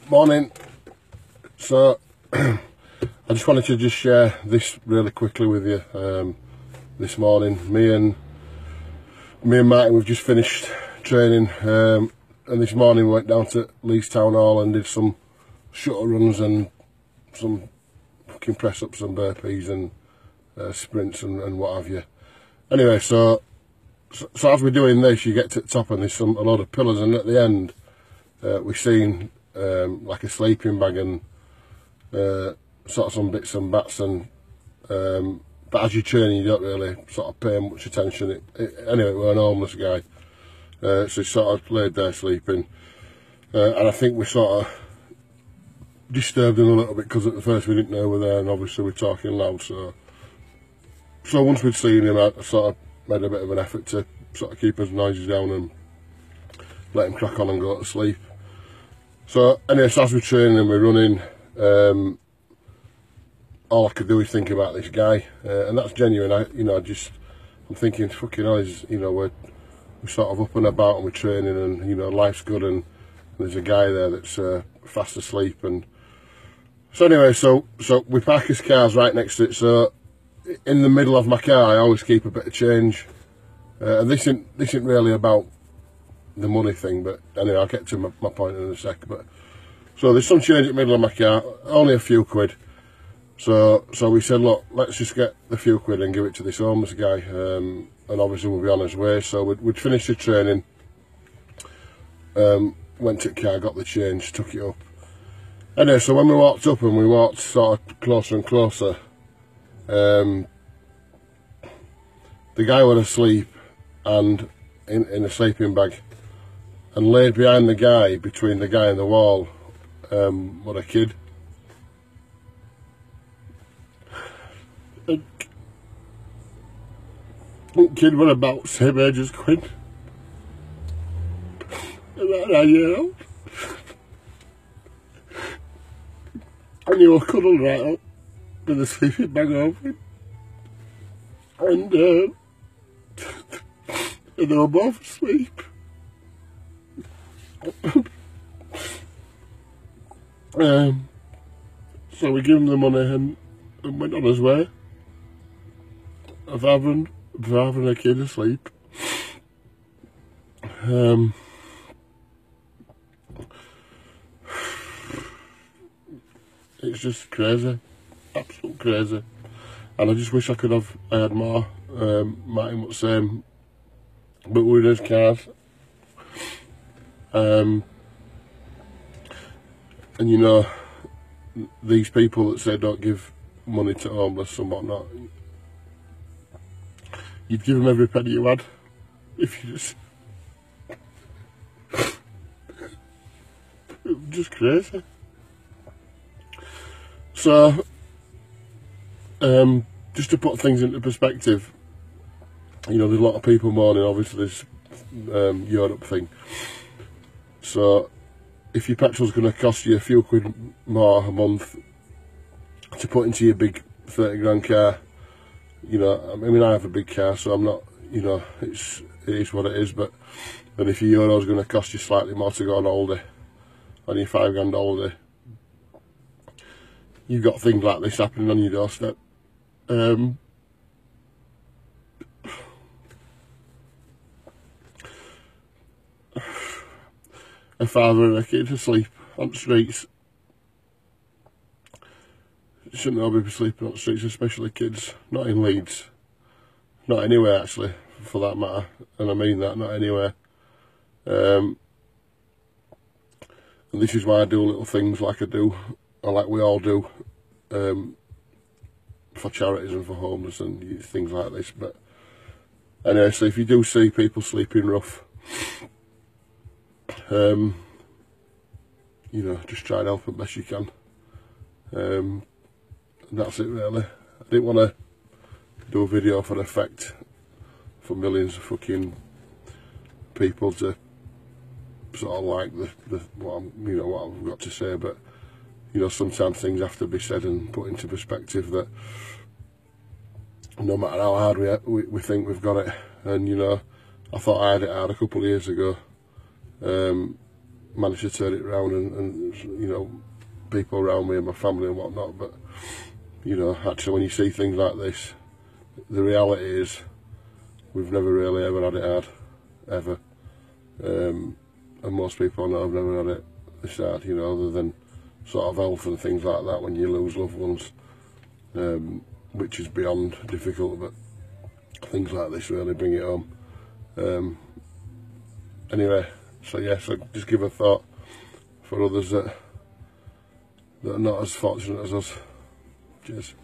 Morning. So I just wanted to just share this really quickly with you. This morning, me and Martin, we've just finished training, and this morning we went down to Leeds Town Hall and did some shuttle runs and some fucking press ups and burpees and sprints and what have you. Anyway, so as we're doing this, you get to the top and there's a lot of pillars, and at the end we're seeing like a sleeping bag and sort of some bits and bats, and but as you're training you don't really sort of pay much attention. Anyway, we're an homeless guy, so he sort of laid there sleeping, and I think we sort of disturbed him a little bit because at the first we didn't know we were there, and obviously we're talking loud, so once we'd seen him I sort of made a bit of an effort to sort of keep his noises down and let him crack on and go to sleep. So anyway, so as we're training and we're running, all I could do is think about this guy, and that's genuine. I'm thinking, fucking hell, we're sort of up and about and we're training, and life's good, and there's a guy there that's fast asleep. And so anyway, so we park his cars right next to it. So in the middle of my car, I always keep a bit of change, and this isn't really about the money thing, but anyway, I'll get to my point in a sec. But so there's some change in the middle of my car, only a few quid. So we said, look, let's just get the few quid and give it to this homeless guy, and obviously we'll be on his way. So we'd finished the training, went to the car, got the change, took it up. Anyway, so when we walked up and we walked sort of closer and closer, the guy was asleep and in a sleeping bag, and laid behind the guy, between the guy and the wall, was a kid. The kid was about the same age as Quinn, about 9 years old, and he was cuddled right up with a sleeping bag over him, and they were both asleep. So we gave him the money and went on his way of having a kid asleep. It's just crazy, absolute crazy, and I just wish I had more. Martin was saying, but we're in his cars, and these people that say don't give money to homeless and whatnot, you'd give them every penny you had if you just... It was just crazy. So, just to put things into perspective, there's a lot of people mourning, obviously, this Europe thing. So, if your petrol's going to cost you a few quid more a month to put into your big 30 grand car, I mean, I have a big car, so I'm not, it is what it is, but then if your euro's going to cost you slightly more to go on holiday, on your 5 grand holiday, you've got things like this happening on your doorstep. A father and a kid asleep on the streets. Shouldn't all be sleeping on the streets, especially kids. Not in Leeds. Not anywhere, actually, for that matter. And I mean that, not anywhere. And this is why I do little things like I do, or like we all do, for charities and for homeless and things like this. But anyway, so if you do see people sleeping rough, just try and help them best you can. And that's it, really. I didn't want to do a video for effect for millions of fucking people to sort of like what I've got to say, but sometimes things have to be said and put into perspective, that no matter how hard we think we've got it, and I thought I had it hard a couple of years ago, managed to turn it around, and you know, people around me and my family and whatnot. But you know, actually, when you see things like this, the reality is we've never really ever had it hard, ever. And most people know I've never had it this hard, you know, other than sort of health and things like that when you lose loved ones, which is beyond difficult, but things like this really bring it home. Anyway, so yeah, so just give a thought for others that are not as fortunate as us. Cheers.